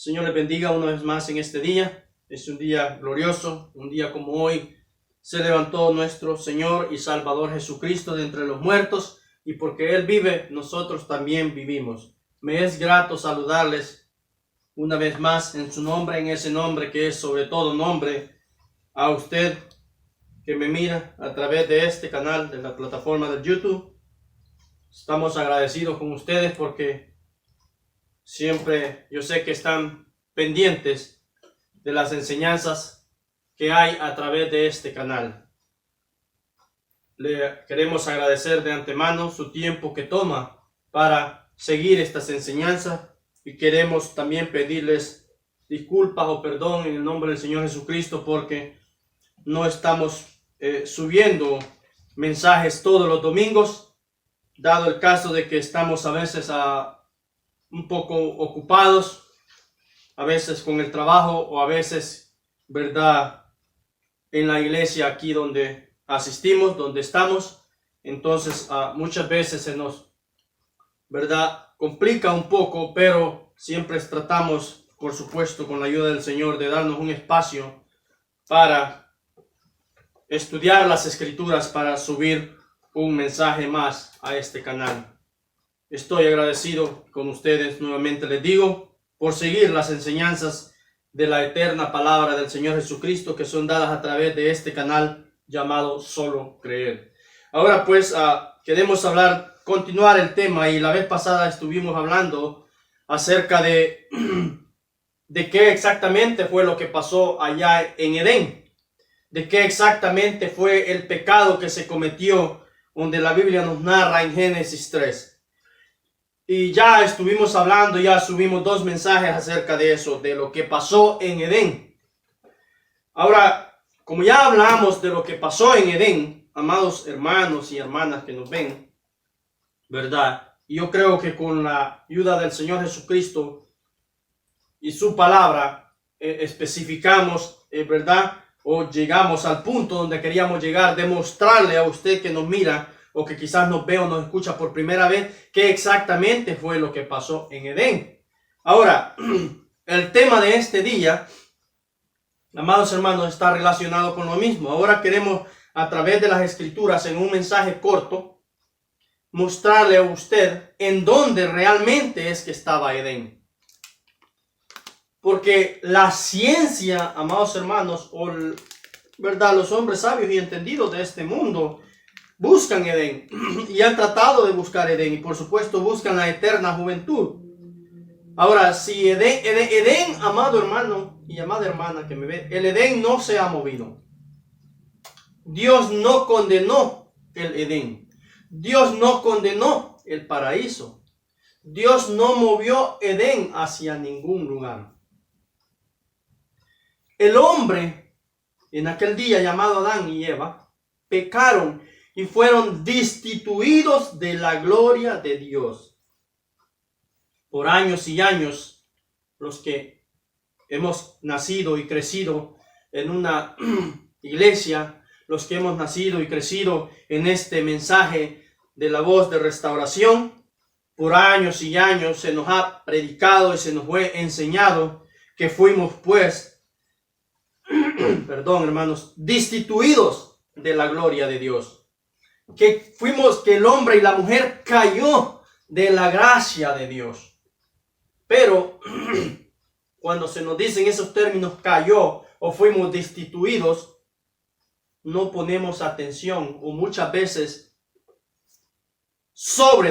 Señor les bendiga una vez más en este día. Es un día glorioso, un día como hoy se levantó nuestro Señor y Salvador Jesucristo de entre los muertos, y porque Él vive, nosotros también vivimos. Me es grato saludarles una vez más en su nombre, en ese nombre que es sobre todo nombre, a usted que me mira a través de este canal, de la plataforma de YouTube. Estamos agradecidos con ustedes porque siempre yo sé que están pendientes de las enseñanzas que hay a través de este canal. Le queremos agradecer de antemano su tiempo que toma para seguir estas enseñanzas, y queremos también pedirles disculpas o perdón en el nombre del Señor Jesucristo porque no estamos subiendo mensajes todos los domingos, dado el caso de que estamos a veces un poco ocupados, a veces con el trabajo o a veces, ¿verdad?, en la iglesia aquí donde asistimos, donde estamos. Entonces muchas veces se nos, ¿verdad?, complica un poco, pero siempre tratamos, por supuesto, con la ayuda del Señor, de darnos un espacio para estudiar las Escrituras, para subir un mensaje más a este canal. Estoy agradecido con ustedes, nuevamente les digo, por seguir las enseñanzas de la eterna palabra del Señor Jesucristo que son dadas a través de este canal llamado Solo Creer. Ahora pues queremos continuar el tema, y la vez pasada estuvimos hablando acerca de qué exactamente fue lo que pasó allá en Edén, de qué exactamente fue el pecado que se cometió, donde la Biblia nos narra en Génesis 3. Y ya estuvimos hablando, ya subimos 2 mensajes acerca de eso, de lo que pasó en Edén. Ahora, como ya hablamos de lo que pasó en Edén, amados hermanos y hermanas que nos ven, ¿verdad? Y yo creo que con la ayuda del Señor Jesucristo y su palabra, especificamos, ¿verdad?, o llegamos al punto donde queríamos llegar, demostrarle a usted que nos mira o que quizás nos ve o nos escucha por primera vez, qué exactamente fue lo que pasó en Edén. Ahora, el tema de este día, amados hermanos, está relacionado con lo mismo. Ahora queremos, a través de las Escrituras, en un mensaje corto, mostrarle a usted en dónde realmente es que estaba Edén. Porque la ciencia, amados hermanos, ¿verdad?, los hombres sabios y entendidos de este mundo buscan Edén y han tratado de buscar Edén, y por supuesto buscan la eterna juventud. Ahora, si Edén, amado hermano y amada hermana que me ve, el Edén no se ha movido. Dios no condenó el Edén. Dios no condenó el paraíso. Dios no movió Edén hacia ningún lugar. El hombre, en aquel día llamado Adán y Eva, pecaron y fueron destituidos de la gloria de Dios. Por años y años, los que hemos nacido y crecido en una iglesia, los que hemos nacido y crecido en este mensaje de la voz de restauración, por años y años se nos ha predicado y se nos fue enseñado que fuimos pues, perdón hermanos, destituidos de la gloria de Dios. Que el hombre y la mujer cayó de la gracia de Dios. Pero cuando se nos dicen esos términos, cayó o fuimos destituidos, no ponemos atención, o muchas veces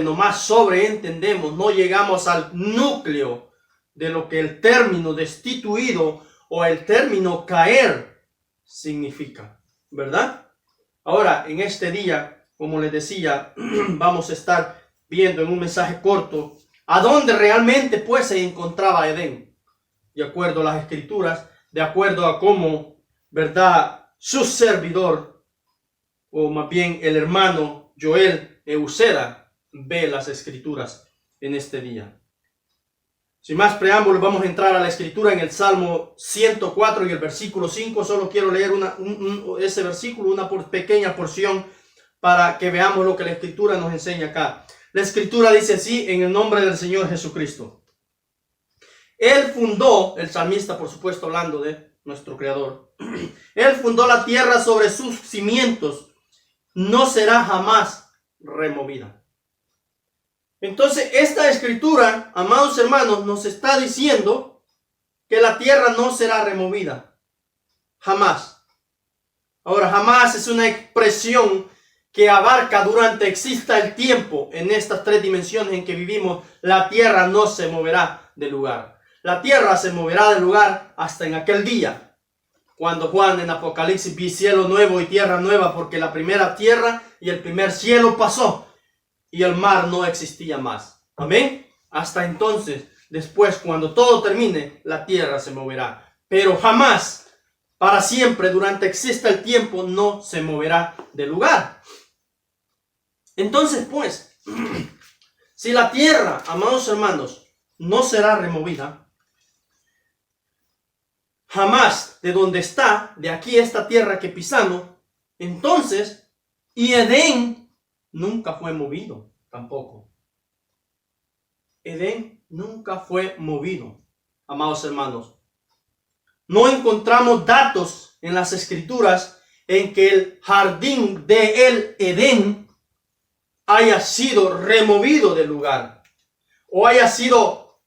nomás sobreentendemos, no llegamos al núcleo de lo que el término destituido o el término caer significa, ¿verdad? Ahora, en este día, como les decía, vamos a estar viendo en un mensaje corto a dónde realmente pues se encontraba Edén, de acuerdo a las Escrituras, de acuerdo a cómo, ¿verdad?, su servidor, o más bien el hermano Joel Eusera, ve las Escrituras en este día. Sin más preámbulos, vamos a entrar a la Escritura en el Salmo 104 y el versículo 5. Solo quiero leer ese versículo, una pequeña porción, para que veamos lo que la Escritura nos enseña acá. La Escritura dice así, en el nombre del Señor Jesucristo: Él fundó, el salmista por supuesto hablando de nuestro Creador, Él fundó la tierra sobre sus cimientos, no será jamás removida. Entonces esta escritura, amados hermanos, nos está diciendo que la tierra no será removida, jamás. Ahora, jamás es una expresión que abarca durante exista el tiempo. En estas tres dimensiones en que vivimos, la tierra no se moverá del lugar. La tierra se moverá del lugar hasta en aquel día, cuando Juan en Apocalipsis vi cielo nuevo y tierra nueva, porque la primera tierra y el primer cielo pasó y el mar no existía más. Amén. Hasta entonces, después, cuando todo termine, la tierra se moverá, pero jamás, para siempre, durante exista el tiempo, no se moverá del lugar. Entonces, pues, si la tierra, amados hermanos, no será removida, jamás de donde está, de aquí esta tierra que pisamos, entonces, y Edén nunca fue movido tampoco. Edén nunca fue movido, amados hermanos. No encontramos datos en las escrituras en que el jardín de el Edén haya sido removido del lugar o haya sido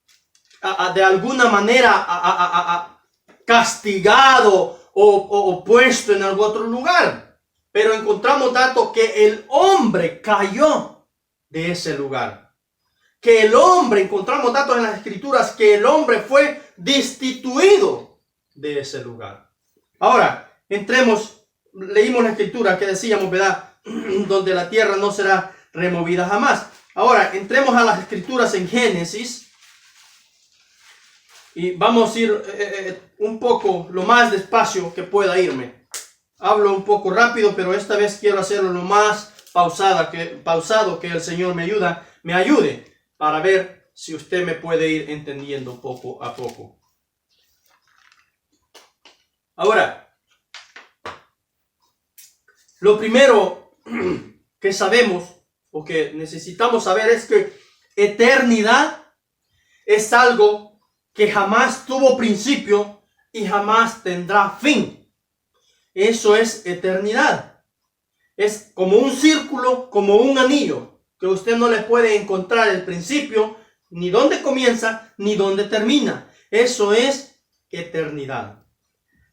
de alguna manera castigado o puesto en algún otro lugar. Pero encontramos datos que el hombre cayó de ese lugar. Que el hombre, encontramos datos en las escrituras que el hombre fue destituido de ese lugar. Ahora, entremos, leímos la escritura que decíamos, ¿verdad? Donde la tierra no será removida jamás. Ahora, entremos a las escrituras en Génesis. Y vamos a ir un poco, lo más despacio que pueda irme. Hablo un poco rápido, pero esta vez quiero hacerlo lo más pausado que el Señor me ayude para ver si usted me puede ir entendiendo poco a poco. Ahora, lo primero que sabemos o que necesitamos saber es que eternidad es algo que jamás tuvo principio y jamás tendrá fin. Eso es eternidad. Es como un círculo, como un anillo, que usted no le puede encontrar el principio, ni dónde comienza, ni dónde termina. Eso es eternidad.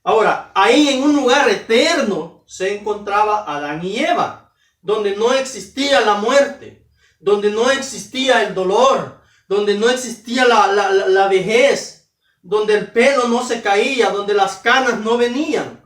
Ahora, ahí en un lugar eterno se encontraba Adán y Eva, donde no existía la muerte, donde no existía el dolor, donde no existía la vejez, donde el pelo no se caía, donde las canas no venían.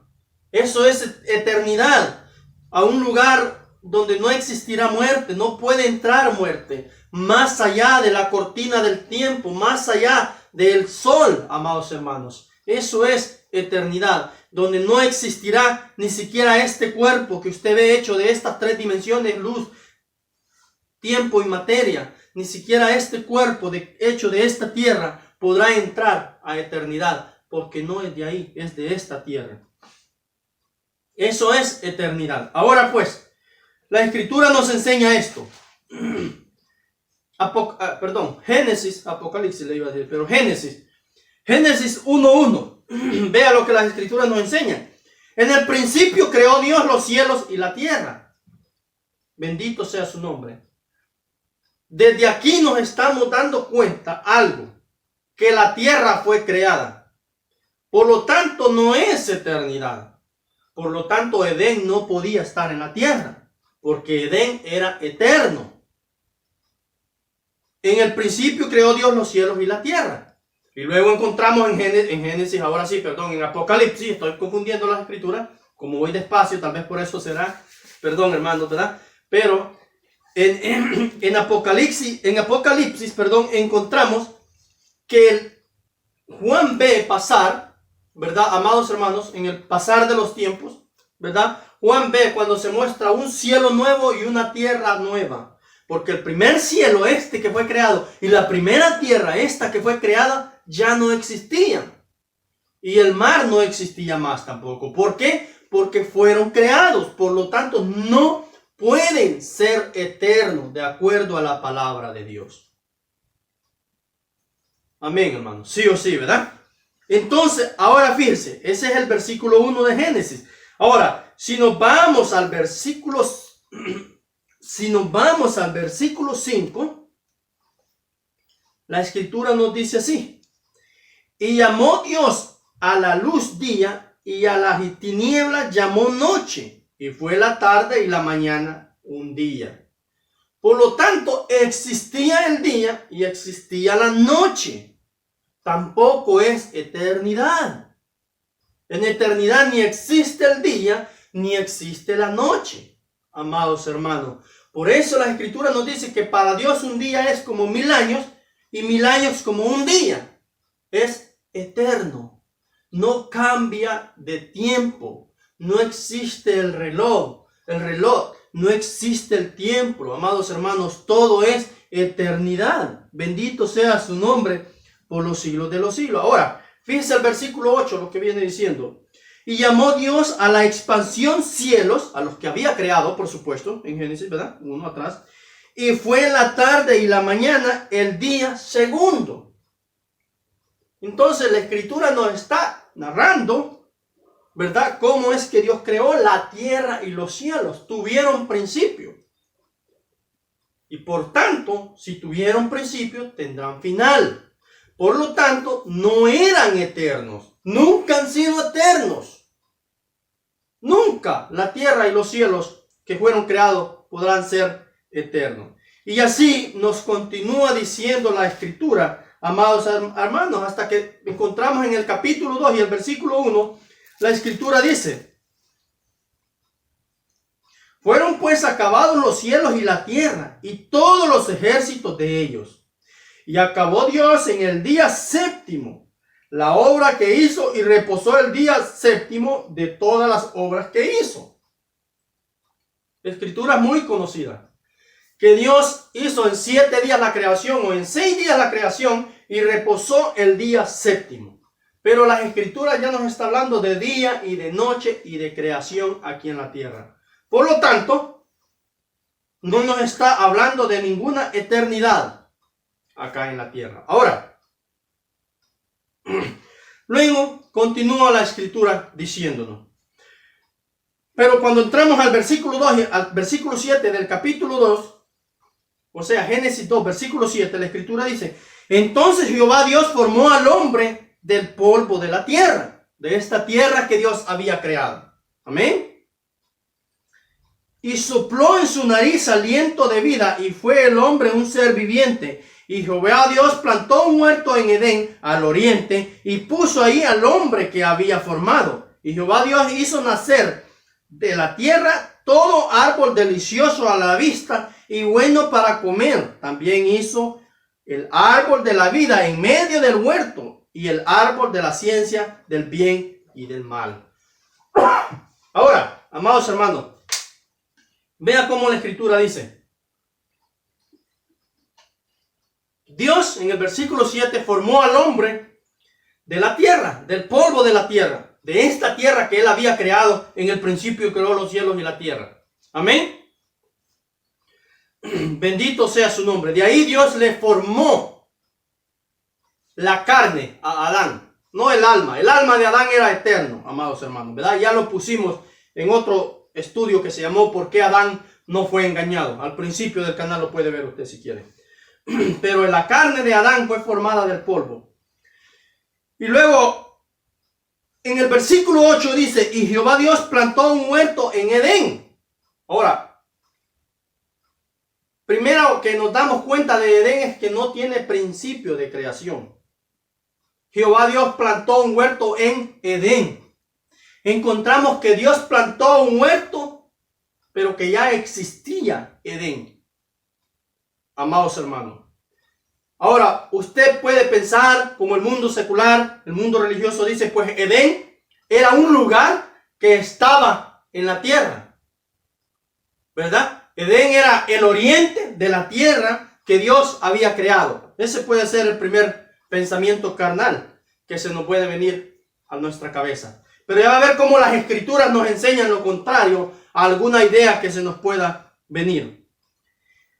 Eso es eternidad. A un lugar donde no existirá muerte, no puede entrar muerte, más allá de la cortina del tiempo, más allá del sol, amados hermanos. Eso es eternidad, donde no existirá ni siquiera este cuerpo que usted ve hecho de estas tres dimensiones, luz, tiempo y materia. Ni siquiera este cuerpo hecho de esta tierra podrá entrar a eternidad, porque no es de ahí, es de esta tierra. Eso es eternidad. Ahora pues, la escritura nos enseña esto. Génesis, Apocalipsis le iba a decir, pero Génesis 1:1. Vea lo que las escrituras nos enseñan. En el principio creó Dios los cielos y la tierra. Bendito sea su nombre. Desde aquí nos estamos dando cuenta algo, que la tierra fue creada. Por lo tanto, no es eternidad. Por lo tanto, Edén no podía estar en la tierra, porque Edén era eterno. En el principio creó Dios los cielos y la tierra. Y luego encontramos en Apocalipsis, estoy confundiendo las escrituras, como voy despacio, tal vez por eso será, perdón hermanos, ¿verdad? Pero en Apocalipsis, encontramos que Juan ve pasar, ¿verdad, amados hermanos? En el pasar de los tiempos, ¿verdad? Juan ve cuando se muestra un cielo nuevo y una tierra nueva. Porque el primer cielo que fue creado y la primera tierra que fue creada ya no existían. Y el mar no existía más tampoco. ¿Por qué? Porque fueron creados. Por lo tanto, no pueden ser eternos de acuerdo a la palabra de Dios. Amén, hermano. Sí o sí, ¿verdad? Entonces, ahora fíjense, ese es el versículo 1 de Génesis. Ahora, si nos vamos al versículo 5, la escritura nos dice así: y llamó Dios a la luz día, y a las tinieblas llamó noche, y fue la tarde y la mañana un día. Por lo tanto, existía el día y existía la noche. Tampoco es eternidad. En eternidad ni existe el día ni existe la noche, amados hermanos. Por eso la escritura nos dice que para Dios un día es como 1000 años y 1000 años como un día. Es eterno, no cambia de tiempo, no existe el reloj, no existe el tiempo, amados hermanos, todo es eternidad. Bendito sea su nombre por los siglos de los siglos. Ahora, fíjense el versículo 8, lo que viene diciendo: y llamó Dios a la expansión cielos, a los que había creado, por supuesto, en Génesis, ¿verdad? Uno atrás. Y fue la tarde y la mañana el día segundo. Entonces la escritura nos está narrando, ¿verdad?, cómo es que Dios creó la tierra y los cielos. Tuvieron principio. Y por tanto, si tuvieron principio, tendrán final. Por lo tanto, no eran eternos. Nunca han sido eternos. Nunca la tierra y los cielos que fueron creados podrán ser eternos. Y así nos continúa diciendo la escritura, amados hermanos, hasta que encontramos en el capítulo 2 y el versículo 1, la escritura dice: fueron pues acabados los cielos y la tierra y todos los ejércitos de ellos. Y acabó Dios en el día séptimo la obra que hizo, y reposó el día séptimo de todas las obras que hizo. Escritura muy conocida, que Dios hizo en 7 días la creación, o en 6 días la creación, y reposó el día séptimo. Pero la escritura ya nos está hablando de día y de noche y de creación aquí en la tierra. Por lo tanto, no nos está hablando de ninguna eternidad acá en la tierra. Ahora, luego continúa la escritura diciéndonos: pero cuando entramos al versículo 2 y al versículo 7 del capítulo 2, o sea, Génesis 2, versículo 7, la escritura dice: entonces Jehová Dios formó al hombre del polvo de la tierra, de esta tierra que Dios había creado. Amén. Y sopló en su nariz aliento de vida, y fue el hombre un ser viviente. Y Jehová Dios plantó un huerto en Edén al oriente, y puso ahí al hombre que había formado. Y Jehová Dios hizo nacer de la tierra todo árbol delicioso a la vista y bueno para comer. También hizo el árbol de la vida en medio del huerto, y el árbol de la ciencia del bien y del mal. Ahora, amados hermanos, vea cómo la escritura dice: Dios en el versículo 7 formó al hombre de la tierra, del polvo de la tierra, de esta tierra que él había creado. En el principio creó los cielos y la tierra. Amén. Bendito sea su nombre. De ahí Dios le formó la carne a Adán, no el alma. El alma de Adán era eterno, amados hermanos, ¿verdad? Ya lo pusimos en otro estudio que se llamó ¿Por qué Adán no fue engañado? Al principio del canal lo puede ver usted si quiere. Pero la carne de Adán fue formada del polvo. Y luego en el versículo 8 dice: y Jehová Dios plantó un huerto en Edén. Ahora, primero que nos damos cuenta de Edén es que no tiene principio de creación. Jehová Dios plantó un huerto en Edén. Encontramos que Dios plantó un huerto, pero que ya existía Edén. Amados hermanos, ahora usted puede pensar como el mundo secular, el mundo religioso dice: pues Edén era un lugar que estaba en la tierra, ¿verdad? Edén era el oriente de la tierra que Dios había creado. Ese puede ser el primer pensamiento carnal que se nos puede venir a nuestra cabeza. Pero ya va a ver cómo las escrituras nos enseñan lo contrario a alguna idea que se nos pueda venir.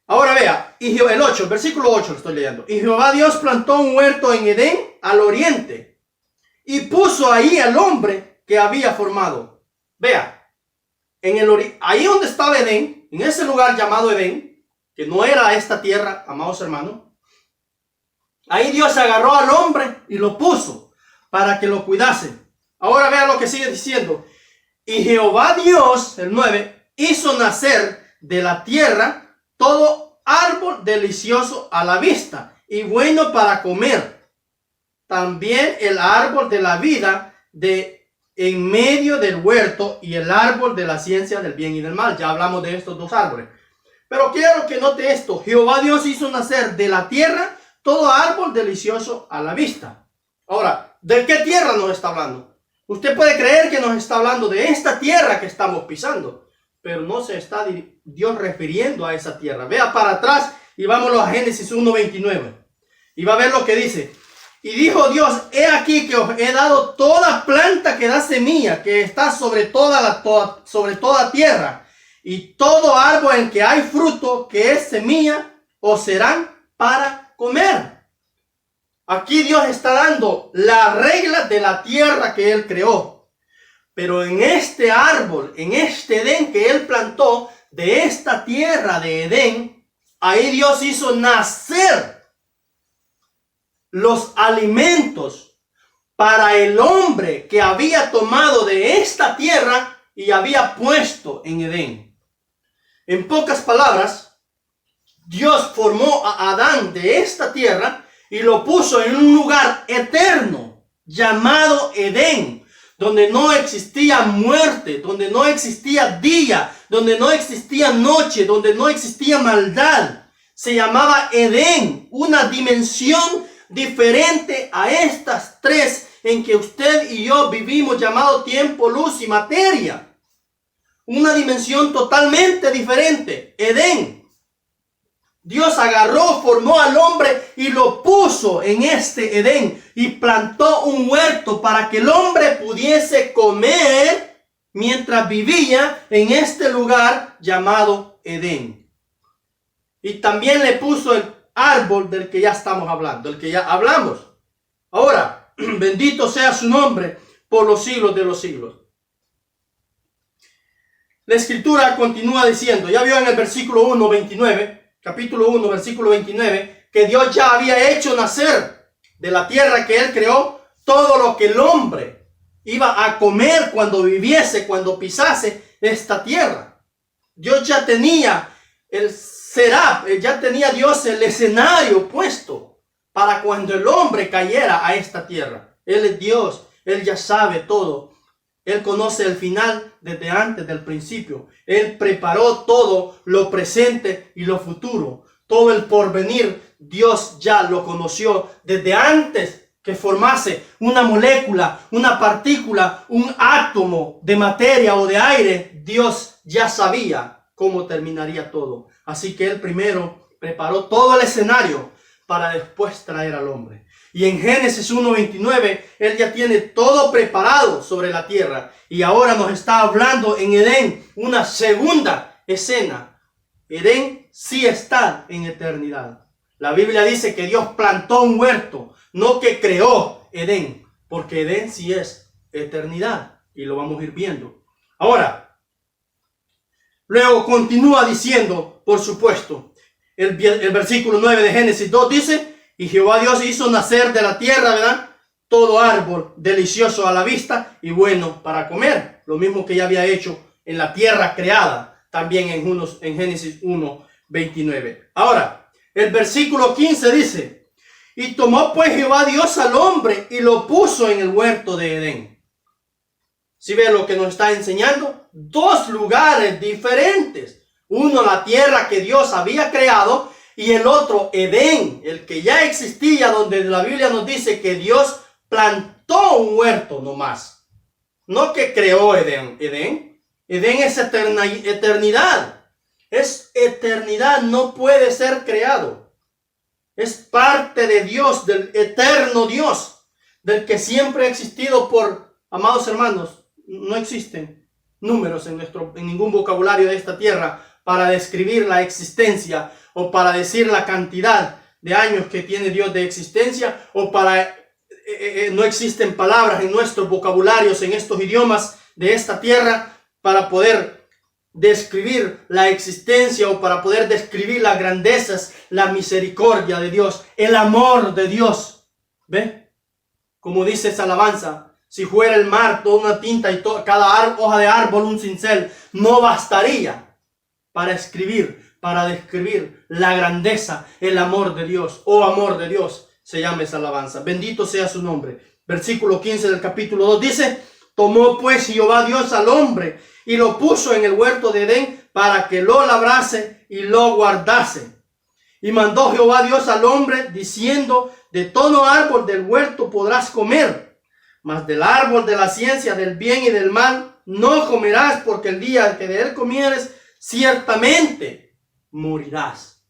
Ahora vea, el 8, versículo 8 lo estoy leyendo. Y Jehová Dios plantó un huerto en Edén al oriente y puso ahí al hombre que había formado. Vea, ahí donde estaba Edén, en ese lugar llamado Edén, que no era esta tierra, amados hermanos, ahí Dios agarró al hombre y lo puso para que lo cuidase. Ahora vea lo que sigue diciendo. Y Jehová Dios, el 9, hizo nacer de la tierra todo árbol delicioso a la vista y bueno para comer. También el árbol de la vida en medio del huerto y el árbol de la ciencia del bien y del mal. Ya hablamos de estos dos árboles. Pero quiero que note esto. Jehová Dios hizo nacer de la tierra todo árbol delicioso a la vista. Ahora, ¿de qué tierra nos está hablando? Usted puede creer que nos está hablando de esta tierra que estamos pisando, pero no se está Dios refiriendo a esa tierra. Vea para atrás y vámonos a Génesis 1:29. Y va a ver lo que dice. Y dijo Dios, he aquí que os he dado toda planta que da semilla, que está sobre toda tierra, y todo árbol en que hay fruto, que es semilla, os serán para comer. Aquí Dios está dando la regla de la tierra que Él creó. Pero en este árbol, en este Edén que Él plantó, de esta tierra de Edén, ahí Dios hizo nacer los alimentos para el hombre que había tomado de esta tierra y había puesto en Edén. En pocas palabras, Dios formó a Adán de esta tierra y lo puso en un lugar eterno llamado Edén, donde no existía muerte, donde no existía día, donde no existía noche, donde no existía maldad. Se llamaba Edén, una dimensión diferente a estas tres en que usted y yo vivimos, llamado tiempo, luz y materia. Una dimensión totalmente diferente, Edén. Dios agarró, formó al hombre y lo puso en este Edén y plantó un huerto para que el hombre pudiese comer mientras vivía en este lugar llamado Edén. Y también le puso el árbol del que ya estamos hablando, del que ya hablamos. Ahora, bendito sea su nombre por los siglos de los siglos. La escritura continúa diciendo, ya vio en el versículo 1, 29, capítulo 1, versículo 29, que Dios ya había hecho nacer de la tierra que Él creó todo lo que el hombre iba a comer cuando viviese, cuando pisase esta tierra. Dios ya tenía ya tenía Dios el escenario puesto para cuando el hombre cayera a esta tierra. Él es Dios, Él ya sabe todo. Él conoce el final desde antes del principio. Él preparó todo lo presente y lo futuro. Todo el porvenir, Dios ya lo conoció desde antes que formase una molécula, una partícula, un átomo de materia o de aire. Dios ya sabía cómo terminaría todo. Así que Él primero preparó todo el escenario para después traer al hombre. Y en Génesis 1:29, Él ya tiene todo preparado sobre la tierra. Y ahora nos está hablando en Edén, una segunda escena. Edén sí está en eternidad. La Biblia dice que Dios plantó un huerto, no que creó Edén, porque Edén sí es eternidad. Y lo vamos a ir viendo. Ahora, luego continúa diciendo, por supuesto, el versículo 9 de Génesis 2 dice, y Jehová Dios hizo nacer de la tierra, ¿verdad?, todo árbol delicioso a la vista y bueno para comer. Lo mismo que ya había hecho en la tierra creada, también en Génesis 1:29. Ahora, el versículo 15 dice, y tomó pues Jehová Dios al hombre y lo puso en el huerto de Edén. ¿Sí ve lo que nos está enseñando? Dos lugares diferentes. Uno, la tierra que Dios había creado, y el otro, Edén, el que ya existía, donde la Biblia nos dice que Dios plantó un huerto nomás. No que creó Edén. Edén es eternidad. Es eternidad, no puede ser creado. Es parte de Dios, del eterno Dios, del que siempre ha existido amados hermanos, no existen números en ningún vocabulario de esta tierra para describir la existencia o para decir la cantidad de años que tiene Dios de existencia, o para no existen palabras en nuestros vocabularios, en estos idiomas de esta tierra, para poder describir la existencia o para poder describir las grandezas, la misericordia de Dios, el amor de Dios. ¿Ve? Como dice esa alabanza, si fuera el mar toda una tinta y cada hoja de árbol un cincel, no bastaría para escribir, para describir la grandeza, el amor de Dios. Oh, amor de Dios, se llama esa alabanza. Bendito sea su nombre. Versículo 15 del capítulo 2 dice: tomó pues Jehová Dios al hombre y lo puso en el huerto de Edén para que lo labrase y lo guardase. Y mandó Jehová Dios al hombre diciendo: de todo árbol del huerto podrás comer, mas del árbol de la ciencia del bien y del mal no comerás, porque el día que de él comieres ciertamente morirás.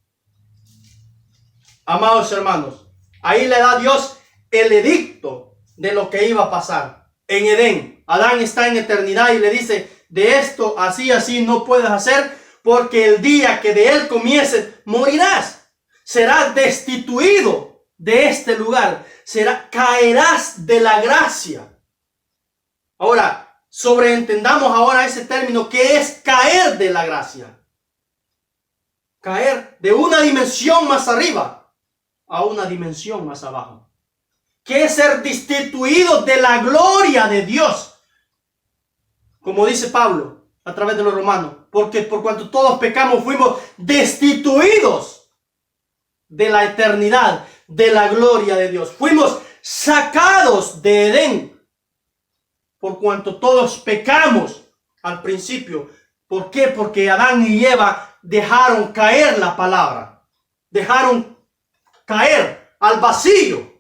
Amados hermanos, ahí le da Dios el edicto de lo que iba a pasar en Edén. Adán está en eternidad y le dice: de esto así no puedes hacer, porque el día que de él comieses morirás. Serás destituido de este lugar, caerás de la gracia. Ahora, sobreentendamos ahora ese término, que es caer de la gracia. Caer de una dimensión más arriba a una dimensión más abajo. Que es ser destituido de la gloria de Dios. Como dice Pablo a través de los romanos, porque por cuanto todos pecamos fuimos destituidos de la eternidad, de la gloria de Dios. Fuimos sacados de Edén por cuanto todos pecamos al principio. ¿Por qué? Porque Adán y Eva dejaron caer la palabra, dejaron caer al vacío.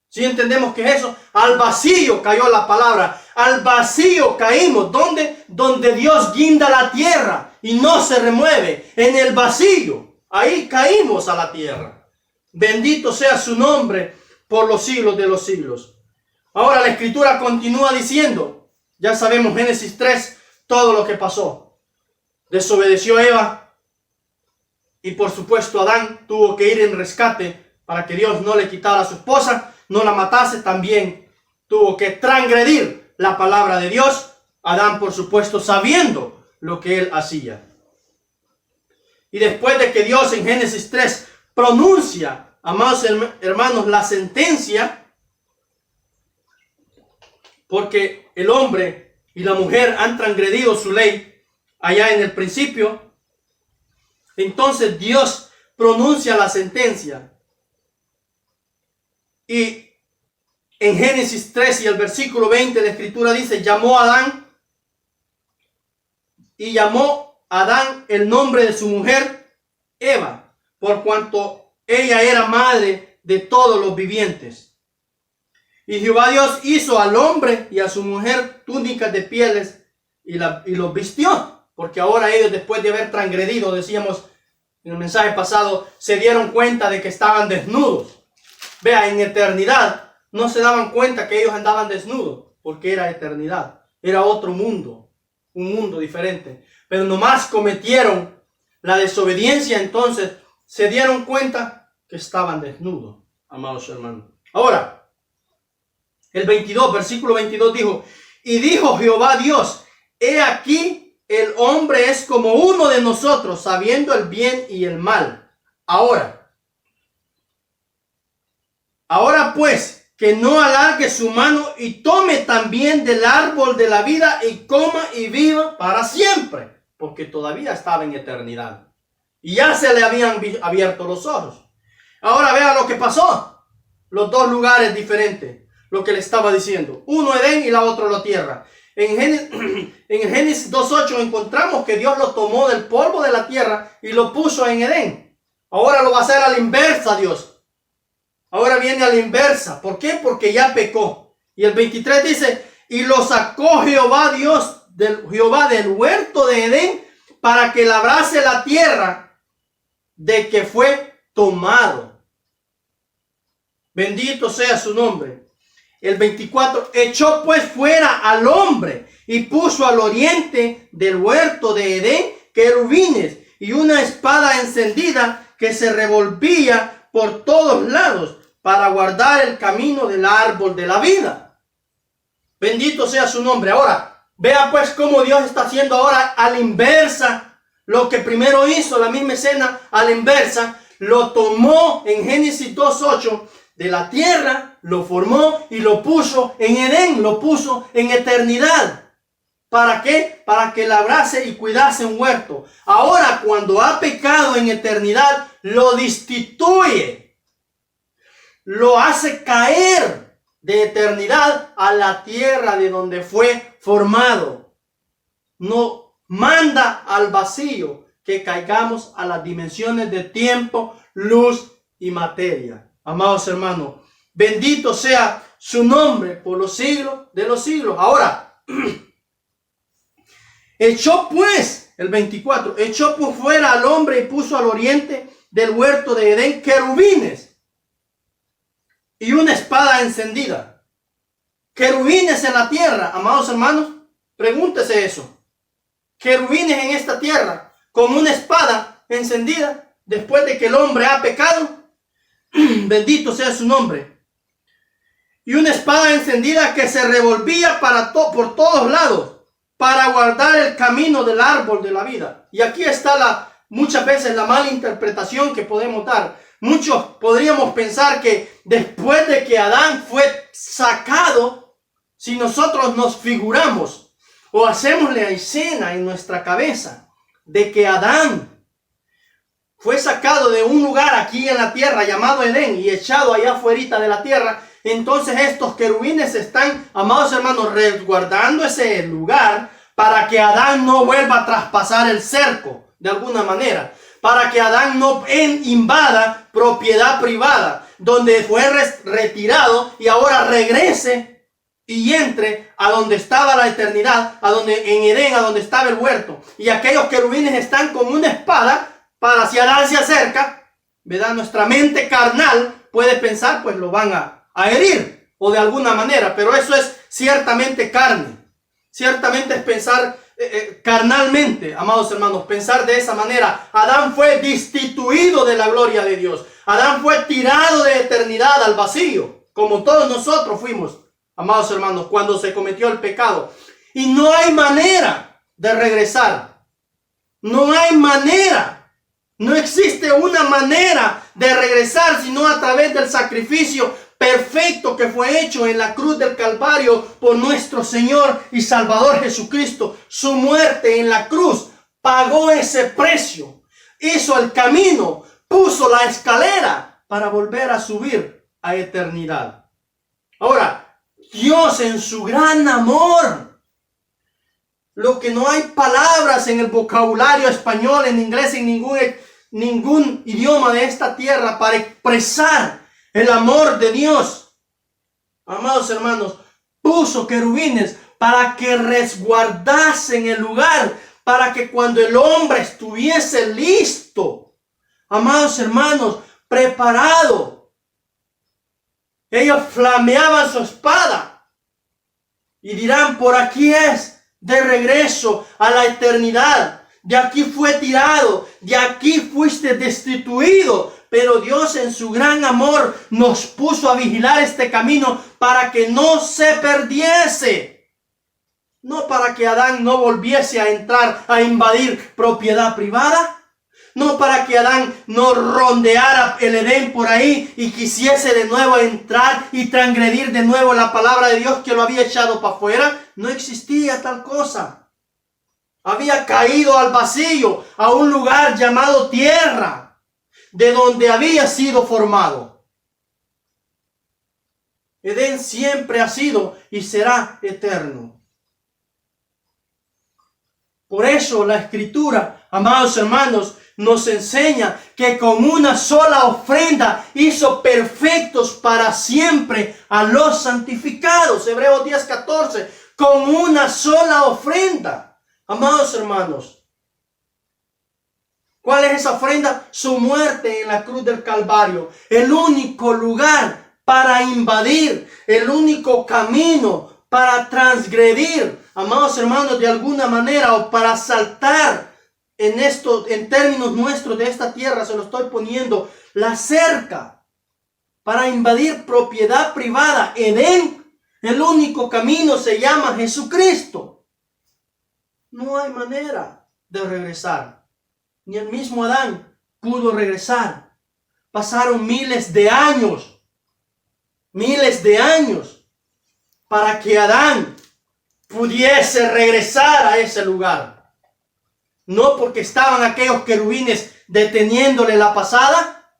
¿Sí entendemos qué es eso? Al vacío cayó la palabra, al vacío caímos. ¿Dónde? Donde Dios guinda la tierra y no se remueve, en el vacío. Ahí caímos a la tierra. Bendito sea su nombre por los siglos de los siglos. Ahora la escritura continúa diciendo, ya sabemos Génesis 3, todo lo que pasó. Desobedeció Eva y por supuesto Adán tuvo que ir en rescate para que Dios no le quitara a su esposa, no la matase. También tuvo que transgredir la palabra de Dios. Adán, por supuesto, sabiendo lo que él hacía. Y después de que Dios en Génesis 3 pronuncia, amados hermanos, la sentencia, porque el hombre y la mujer han transgredido su ley allá en el principio, entonces Dios pronuncia la sentencia. Y en Génesis 3 y el versículo 20 la escritura dice: llamó a Adán, y llamó a Adán el nombre de su mujer Eva, por cuanto ella era madre de todos los vivientes. Y Jehová Dios hizo al hombre y a su mujer túnicas de pieles y los vistió, porque ahora ellos, después de haber transgredido, decíamos en el mensaje pasado, se dieron cuenta de que estaban desnudos. Vea, en eternidad no se daban cuenta que ellos andaban desnudos, porque era eternidad, era otro mundo, un mundo diferente. Pero nomás cometieron la desobediencia, entonces se dieron cuenta que estaban desnudos, amados hermanos. Ahora, el 22, versículo 22 dijo: y dijo Jehová Dios: he aquí el hombre es como uno de nosotros, sabiendo el bien y el mal. Ahora pues, que no alargue su mano y tome también del árbol de la vida y coma y viva para siempre, porque todavía estaba en eternidad y ya se le habían abierto los ojos. Ahora vea lo que pasó, los dos lugares diferentes, lo que le estaba diciendo, uno Edén y la otra la tierra. En Génesis 2:8 encontramos que Dios lo tomó del polvo de la tierra y lo puso en Edén. Ahora lo va a hacer a la inversa Dios. Ahora viene a la inversa. ¿Por qué? Porque ya pecó. Y el 23 dice: y lo sacó Jehová Dios del huerto de Edén para que labrase la tierra de que fue tomado. Bendito sea su nombre. El 24, echó pues fuera al hombre y puso al oriente del huerto de Edén, querubines y una espada encendida que se revolvía por todos lados para guardar el camino del árbol de la vida. Bendito sea su nombre. Ahora, vea pues cómo Dios está haciendo ahora a la inversa lo que primero hizo, la misma escena a la inversa. Lo tomó en Génesis 2:8 de la tierra, lo formó y lo puso en Edén, lo puso en eternidad. ¿Para qué? Para que labrase y cuidase un huerto. Ahora, cuando ha pecado en eternidad, lo destituye, lo hace caer de eternidad a la tierra de donde fue formado. No manda al vacío que caigamos a las dimensiones de tiempo, luz y materia. Amados hermanos, bendito sea su nombre por los siglos de los siglos. Ahora, echó pues, el 24, echó pues fuera al hombre y puso al oriente del huerto de Edén querubines y una espada encendida. Querubines en la tierra, amados hermanos, pregúntese eso. Querubines en esta tierra con una espada encendida después de que el hombre ha pecado. Bendito sea su nombre. Y una espada encendida que se revolvía por todos lados para guardar el camino del árbol de la vida. Y aquí está muchas veces la mala interpretación que podemos dar. Muchos podríamos pensar que después de que Adán fue sacado, si nosotros nos figuramos o hacemos la escena en nuestra cabeza de que Adán fue sacado de un lugar aquí en la tierra llamado Edén y echado allá afuera de la tierra, entonces estos querubines están, amados hermanos, resguardando ese lugar para que Adán no vuelva a traspasar el cerco de alguna manera, para que Adán no invada propiedad privada donde fue retirado y ahora regrese y entre a donde estaba la eternidad, en Edén, a donde estaba el huerto. Y aquellos querubines están con una espada para si Adán se acerca, ¿verdad? Nuestra mente carnal puede pensar, pues lo van a herir o de alguna manera, pero eso es ciertamente carne. Ciertamente es pensar carnalmente, amados hermanos, pensar de esa manera. Adán fue destituido de la gloria de Dios. Adán fue tirado de eternidad al vacío, como todos nosotros fuimos, amados hermanos, cuando se cometió el pecado. Y no hay manera de regresar. No hay manera. No existe una manera de regresar sino a través del sacrificio perfecto que fue hecho en la cruz del Calvario por nuestro Señor y Salvador Jesucristo. Su muerte en la cruz pagó ese precio, hizo el camino, puso la escalera para volver a subir a eternidad. Ahora, Dios en su gran amor, lo que no hay palabras en el vocabulario español, en inglés, en ningún idioma de esta tierra para expresar el amor de Dios. Amados hermanos, puso querubines para que resguardasen el lugar, para que cuando el hombre estuviese listo, amados hermanos, preparado, ellos flameaban su espada y dirán: por aquí es, de regreso a la eternidad. De aquí fue tirado, de aquí fuiste destituido. Pero Dios en su gran amor nos puso a vigilar este camino para que no se perdiese. No para que Adán no volviese a entrar a invadir propiedad privada. No para que Adán no rondeara el Edén por ahí y quisiese de nuevo entrar y transgredir de nuevo la palabra de Dios que lo había echado para afuera. No existía tal cosa. Había caído al vacío, a un lugar llamado tierra, de donde había sido formado. Edén siempre ha sido y será eterno. Por eso la Escritura, amados hermanos, nos enseña que con una sola ofrenda hizo perfectos para siempre a los santificados. Hebreos 10:14, con una sola ofrenda. Amados hermanos, ¿cuál es esa ofrenda? Su muerte en la cruz del Calvario. El único lugar para invadir, el único camino para transgredir, amados hermanos, de alguna manera, o para saltar en términos nuestros de esta tierra, se lo estoy poniendo, la cerca para invadir propiedad privada, Edén, el único camino se llama Jesucristo. No hay manera de regresar. Ni el mismo Adán pudo regresar. Pasaron miles de años para que Adán pudiese regresar a ese lugar. No porque estaban aquellos querubines deteniéndole la pasada,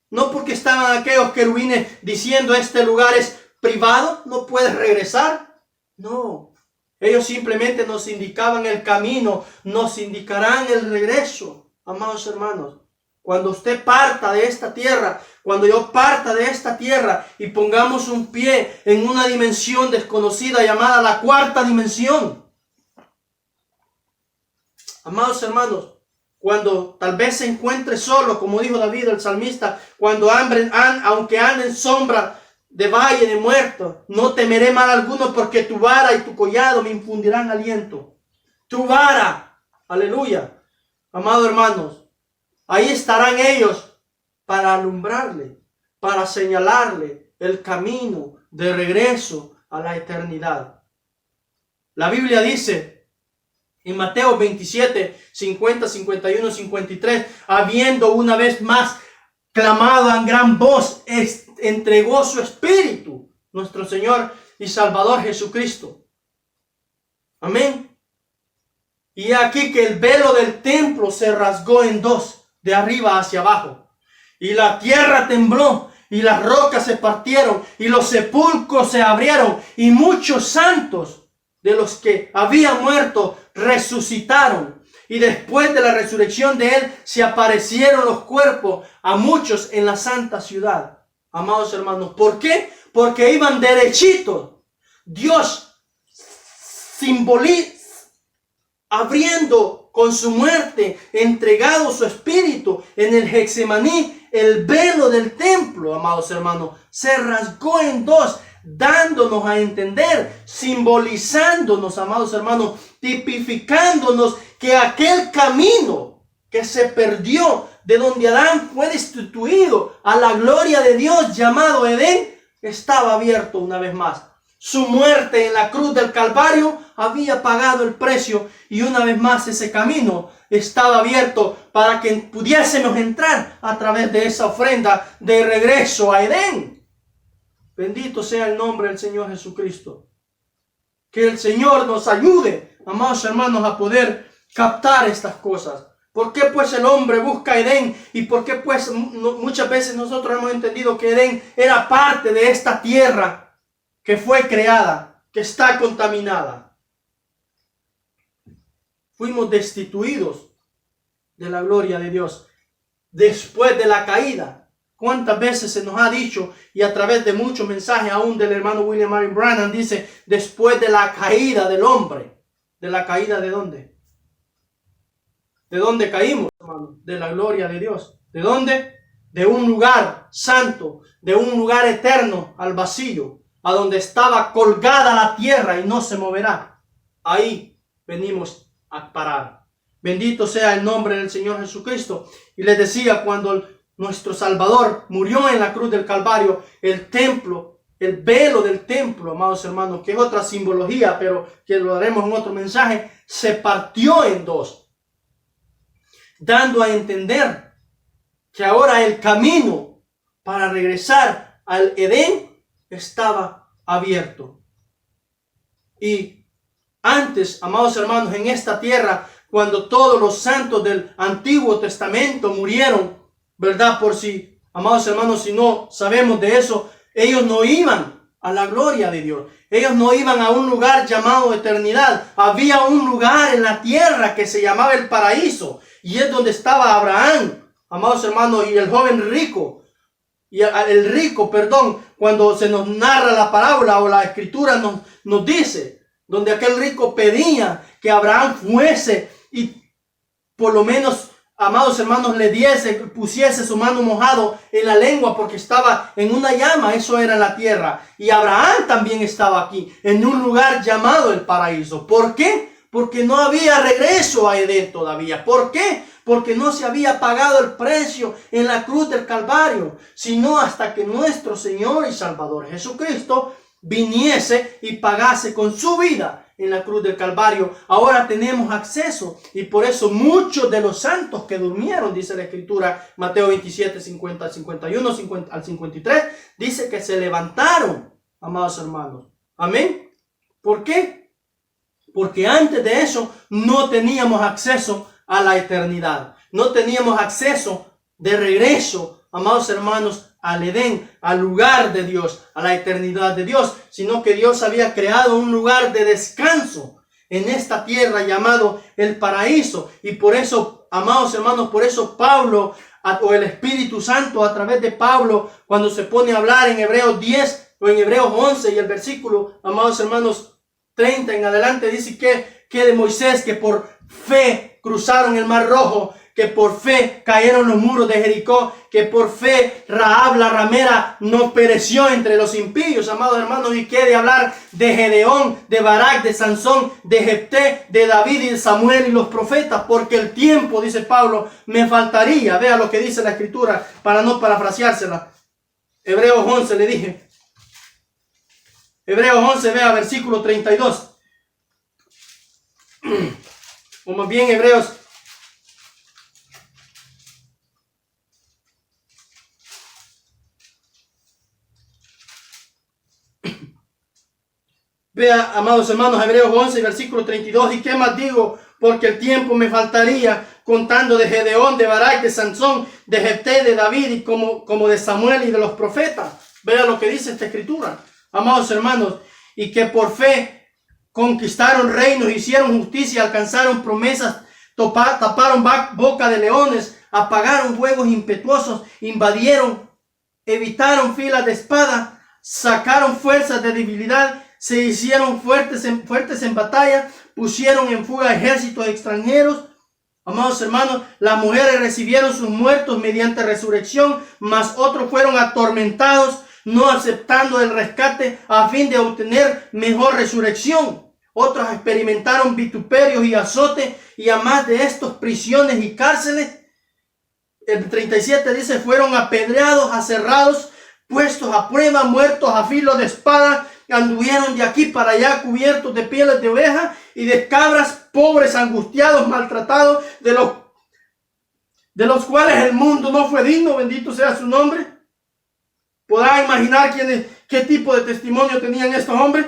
no porque estaban aquellos querubines diciendo este lugar es privado, no puedes regresar. No, ellos simplemente nos indicaban el camino, nos indicarán el regreso. Amados hermanos, cuando usted parta de esta tierra, cuando yo parta de esta tierra y pongamos un pie en una dimensión desconocida llamada la cuarta dimensión. Amados hermanos, cuando tal vez se encuentre solo, como dijo David el salmista, cuando aunque ande en sombra de valle de muertos, no temeré mal alguno, porque tu vara y tu collado me infundirán aliento. Tu vara, aleluya. Amados hermanos, ahí estarán ellos para alumbrarle, para señalarle el camino de regreso a la eternidad. La Biblia dice en Mateo 27, 50, 51, 53, habiendo una vez más clamado a gran voz, entregó su espíritu, nuestro Señor y Salvador Jesucristo. Amén. Y aquí que el velo del templo se rasgó en dos, de arriba hacia abajo. Y la tierra tembló, y las rocas se partieron, y los sepulcros se abrieron, y muchos santos de los que habían muerto resucitaron. Y después de la resurrección de él, se aparecieron los cuerpos a muchos en la santa ciudad. Amados hermanos, ¿por qué? Porque iban derechitos. Dios simboliza, abriendo con su muerte, entregado su espíritu en el Getsemaní, el velo del templo, amados hermanos, se rasgó en dos, dándonos a entender, simbolizándonos, amados hermanos, tipificándonos que aquel camino que se perdió, de donde Adán fue destituido a la gloria de Dios llamado Edén, estaba abierto una vez más. Su muerte en la cruz del Calvario había pagado el precio, y una vez más ese camino estaba abierto para que pudiésemos entrar a través de esa ofrenda de regreso a Edén. Bendito sea el nombre del Señor Jesucristo. Que el Señor nos ayude, amados hermanos, a poder captar estas cosas. ¿Por qué pues el hombre busca Edén? ¿Y por qué pues muchas veces nosotros hemos entendido que Edén era parte de esta tierra que fue creada, que está contaminada? Fuimos destituidos de la gloria de Dios después de la caída. ¿Cuántas veces se nos ha dicho, y a través de muchos mensajes aún del hermano William Marion Branham, dice, después de la caída del hombre? ¿De la caída de dónde? ¿De dónde caímos, hermano? De la gloria de Dios. ¿De dónde? De un lugar santo, de un lugar eterno al vacío, a donde estaba colgada la tierra y no se moverá. Ahí venimos a parar. Bendito sea el nombre del Señor Jesucristo. Y les decía, cuando nuestro Salvador murió en la cruz del Calvario, el templo, el velo del templo, amados hermanos, que es otra simbología, pero que lo haremos en otro mensaje, se partió en dos, dando a entender que ahora el camino para regresar al Edén estaba abierto. Y antes, amados hermanos, en esta tierra, cuando todos los santos del Antiguo Testamento murieron, ¿verdad? Por si, amados hermanos, si no sabemos de eso, ellos no iban a la gloria de Dios. Ellos no iban a un lugar llamado eternidad. Había un lugar en la tierra que se llamaba el paraíso, y es donde estaba Abraham, amados hermanos, y el joven rico. Y el rico, cuando se nos narra la parábola o la escritura nos dice, donde aquel rico pedía que Abraham fuese y por lo menos, amados hermanos, pusiese su mano mojado en la lengua, porque estaba en una llama. Eso era la tierra. Y Abraham también estaba aquí, en un lugar llamado el paraíso. ¿Por qué? Porque no había regreso a Edén todavía. ¿Por qué? Porque no se había pagado el precio en la cruz del Calvario, sino hasta que nuestro Señor y Salvador Jesucristo viniese y pagase con su vida en la cruz del Calvario. Ahora tenemos acceso, y por eso muchos de los santos que durmieron, dice la Escritura, Mateo 27, 50 al 51, 50 al 53, dice que se levantaron, amados hermanos. Amén. ¿Por qué? Porque antes de eso no teníamos acceso a la eternidad. No teníamos acceso de regreso, amados hermanos, al Edén, al lugar de Dios, a la eternidad de Dios, sino que Dios había creado un lugar de descanso en esta tierra llamado el paraíso. Y por eso, amados hermanos, por eso Pablo, o el Espíritu Santo a través de Pablo, cuando se pone a hablar en Hebreos 10 o en Hebreos 11 y el versículo, amados hermanos, 30 en adelante, dice que de Moisés, que por fe cruzaron el mar rojo, que por fe cayeron los muros de Jericó, que por fe Rahab la ramera no pereció entre los impíos, amados hermanos. Y qué de hablar de Gedeón, de Barak, de Sansón, de Jefté, de David y de Samuel y los profetas, porque el tiempo, dice Pablo, me faltaría. Vea lo que dice la Escritura para no parafraseársela. Hebreos 11 le dije. Hebreos 11, vea versículo 32. O más bien Hebreos. Vea, amados hermanos, Hebreos 11, versículo 32. ¿Y qué más digo? Porque el tiempo me faltaría contando de Gedeón, de Barak, de Sansón, de Jefté, de David y como de Samuel y de los profetas. Vea lo que dice esta Escritura, amados hermanos. Y que por fe conquistaron reinos, hicieron justicia, alcanzaron promesas, taparon boca de leones, apagaron fuegos impetuosos, invadieron, evitaron filas de espada, sacaron fuerzas de debilidad, se hicieron fuertes en batalla, pusieron en fuga ejércitos extranjeros. Amados hermanos, las mujeres recibieron sus muertos mediante resurrección, mas otros fueron atormentados, no aceptando el rescate a fin de obtener mejor resurrección. Otros experimentaron vituperios y azote, y a más de estos prisiones y cárceles. El 37 dice, fueron apedreados, aserrados, puestos a prueba, muertos a filo de espada, anduvieron de aquí para allá cubiertos de pieles de oveja y de cabras, pobres, angustiados, maltratados, de los cuales el mundo no fue digno, bendito sea su nombre. ¿Podrá imaginar qué tipo de testimonio tenían estos hombres?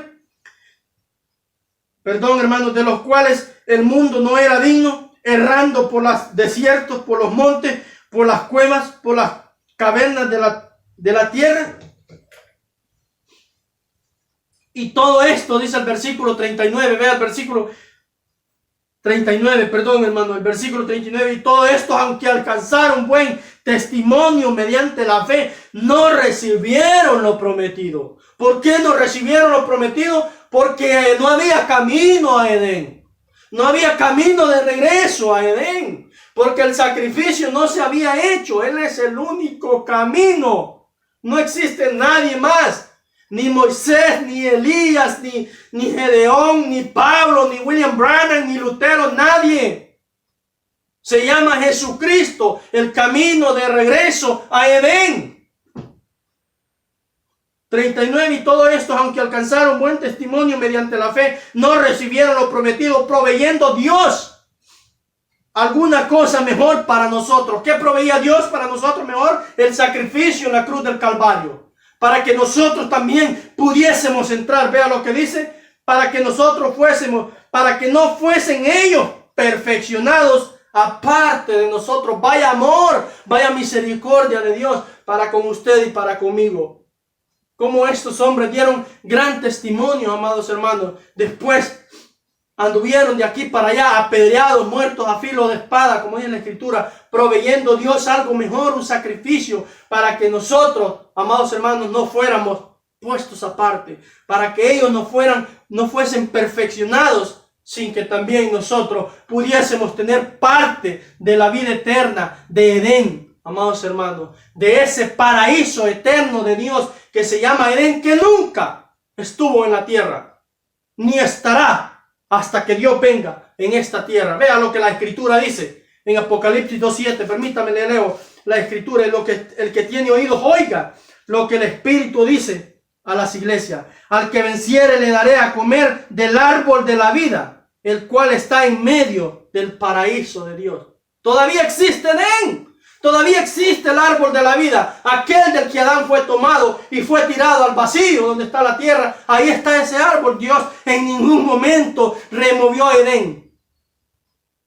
Perdón, hermanos, de los cuales el mundo no era digno, errando por los desiertos, por los montes, por las cuevas, por las cavernas de la tierra. Y todo esto, dice el versículo 39, vea el versículo 39, perdón hermano, el versículo 39, y todo esto, aunque alcanzaron buen testimonio mediante la fe, no recibieron lo prometido. ¿Por qué no recibieron lo prometido? Porque no había camino a Edén. No había camino de regreso a Edén. Porque el sacrificio no se había hecho. Él es el único camino. No existe nadie más. Ni Moisés, ni Elías, ni Gedeón, ni Pablo, ni William Branham, ni Lutero, nadie. Se llama Jesucristo, el camino de regreso a Edén. 39, y todo esto, aunque alcanzaron buen testimonio mediante la fe, no recibieron lo prometido, proveyendo Dios alguna cosa mejor para nosotros. ¿Qué proveía Dios para nosotros mejor? El sacrificio en la cruz del Calvario. Para que nosotros también pudiésemos entrar. Vea lo que dice. Para que nosotros fuésemos, para que no fuesen ellos perfeccionados aparte de nosotros. Vaya amor, vaya misericordia de Dios para con usted y para conmigo. Como estos hombres dieron gran testimonio, amados hermanos. Después anduvieron de aquí para allá, apedreados, muertos a filo de espada, como dice la Escritura, proveyendo Dios algo mejor, un sacrificio, para que nosotros, amados hermanos, no fuéramos puestos aparte, para que ellos no fuesen perfeccionados, sin que también nosotros pudiésemos tener parte de la vida eterna de Edén, amados hermanos, de ese paraíso eterno de Dios que se llama Edén, que nunca estuvo en la tierra, ni estará hasta que Dios venga en esta tierra. Vea lo que la Escritura dice en Apocalipsis 2:7. Permítame, le leo la Escritura. Y el que tiene oídos oiga lo que el Espíritu dice a las iglesias. Al que venciere le daré a comer del árbol de la vida, el cual está en medio del paraíso de Dios. Todavía existe Edén. Todavía existe el árbol de la vida, aquel del que Adán fue tomado y fue tirado al vacío donde está la tierra. Ahí está ese árbol. Dios en ningún momento removió a Edén.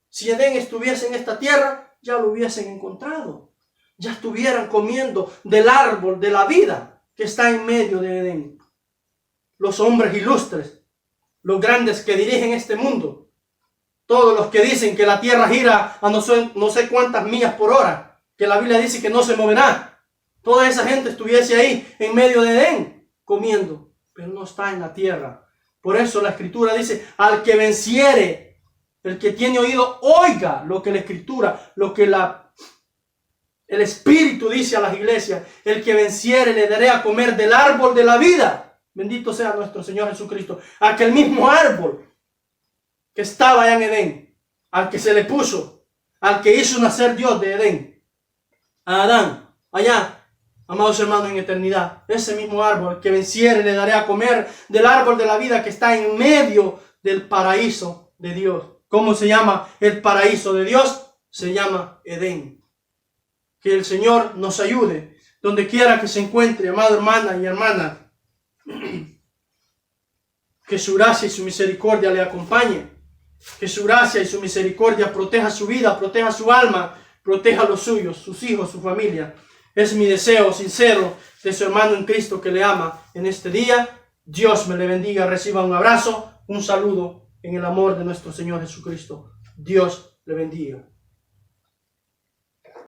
Si Edén estuviese en esta tierra, ya lo hubiesen encontrado. Ya estuvieran comiendo del árbol de la vida que está en medio de Edén. Los hombres ilustres, los grandes que dirigen este mundo, todos los que dicen que la tierra gira a no sé cuántas millas por hora, que la Biblia dice que no se moverá. Toda esa gente estuviese ahí en medio de Edén comiendo, pero no está en la tierra. Por eso la Escritura dice, al que venciere, el que tiene oído, oiga lo que la Escritura, lo que el Espíritu dice a las iglesias. El que venciere le daré a comer del árbol de la vida. Bendito sea nuestro Señor Jesucristo. Aquel mismo árbol que estaba allá en Edén, al que se le puso, al que hizo nacer Dios de Edén, a Adán, allá, amados hermanos, en eternidad. Ese mismo árbol que venciere le daré a comer del árbol de la vida que está en medio del paraíso de Dios. ¿Cómo se llama el paraíso de Dios? Se llama Edén. Que el Señor nos ayude, donde quiera que se encuentre, amado hermana y hermana. Que su gracia y su misericordia le acompañe. Que su gracia y su misericordia proteja su vida, proteja su alma, proteja a los suyos, sus hijos, su familia. Es mi deseo sincero de su hermano en Cristo que le ama en este día. Dios me le bendiga. Reciba un abrazo, un saludo en el amor de nuestro Señor Jesucristo. Dios le bendiga.